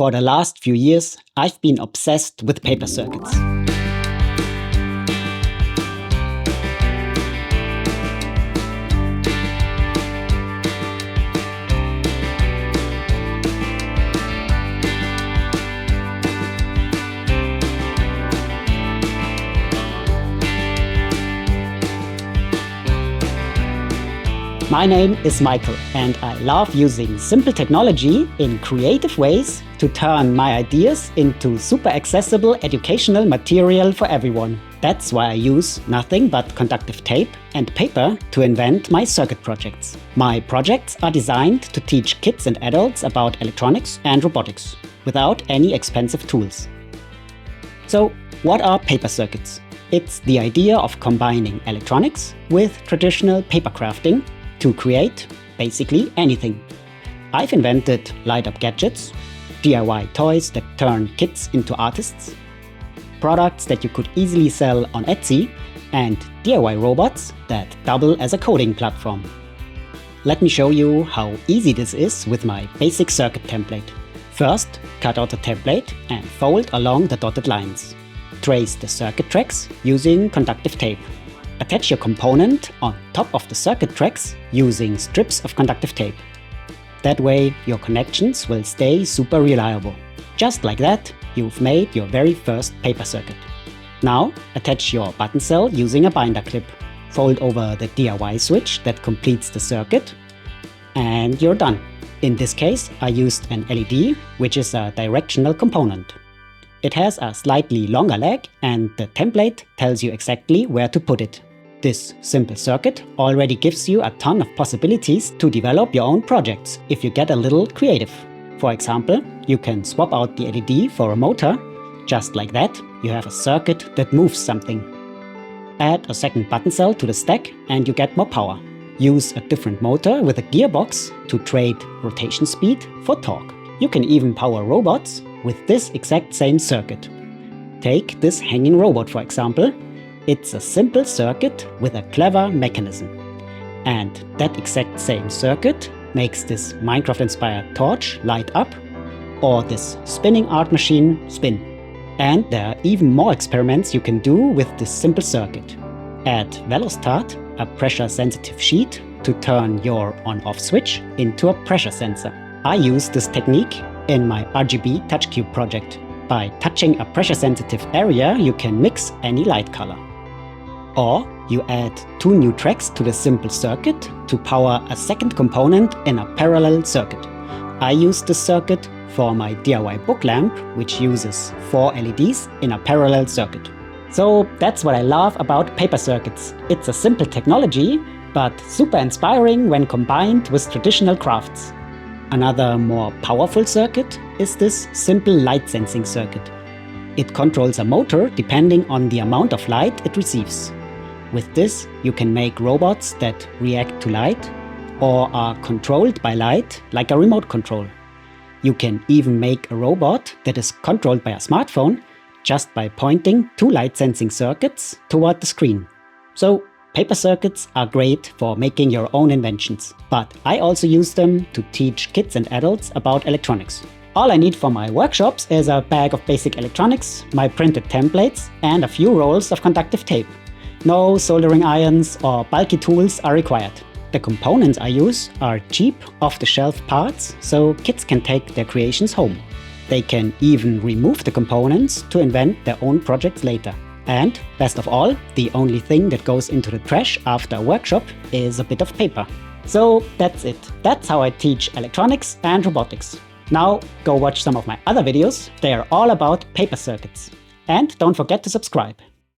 For the last few years, I've been obsessed with paper circuits. My name is Michael, and I love using simple technology in creative ways to turn my ideas into super accessible educational material for everyone. That's why I use nothing but conductive tape and paper to invent my circuit projects. My projects are designed to teach kids and adults about electronics and robotics without any expensive tools. So, what are paper circuits? It's the idea of combining electronics with traditional paper crafting to create basically anything. I've invented light-up gadgets, DIY toys that turn kids into artists, products that you could easily sell on Etsy, and DIY robots that double as a coding platform. Let me show you how easy this is with my basic circuit template. First, cut out the template and fold along the dotted lines. Trace the circuit tracks using conductive tape. Attach your component on top of the circuit tracks using strips of conductive tape. That way, your connections will stay super reliable. Just like that, you've made your very first paper circuit. Now, attach your button cell using a binder clip. Fold over the DIY switch that completes the circuit, and you're done. In this case, I used an LED, which is a directional component. It has a slightly longer leg, and the template tells you exactly where to put it. This simple circuit already gives you a ton of possibilities to develop your own projects if you get a little creative. For example, you can swap out the LED for a motor. Just like that, you have a circuit that moves something. Add a second button cell to the stack and you get more power. Use a different motor with a gearbox to trade rotation speed for torque. You can even power robots with this exact same circuit. Take this hanging robot for example. It's a simple circuit with a clever mechanism. And that exact same circuit makes this Minecraft-inspired torch light up, or this spinning art machine spin. And there are even more experiments you can do with this simple circuit. Add Velostart, a pressure-sensitive sheet, to turn your on-off switch into a pressure sensor. I use this technique in my RGB touch cube project. By touching a pressure-sensitive area, you can mix any light color. Or you add two new tracks to the simple circuit to power a second component in a parallel circuit. I use this circuit for my DIY book lamp, which uses 4 LEDs in a parallel circuit. So that's what I love about paper circuits. It's a simple technology, but super inspiring when combined with traditional crafts. Another more powerful circuit is this simple light sensing circuit. It controls a motor depending on the amount of light it receives. With this, you can make robots that react to light or are controlled by light, like a remote control. You can even make a robot that is controlled by a smartphone just by pointing 2 light sensing circuits toward the screen. So, paper circuits are great for making your own inventions, but I also use them to teach kids and adults about electronics. All I need for my workshops is a bag of basic electronics, my printed templates, and a few rolls of conductive tape. No soldering irons or bulky tools are required. The components I use are cheap, off-the-shelf parts, so kids can take their creations home. They can even remove the components to invent their own projects later. And, best of all, the only thing that goes into the trash after a workshop is a bit of paper. So that's it. That's how I teach electronics and robotics. Now go watch some of my other videos. They are all about paper circuits. And don't forget to subscribe.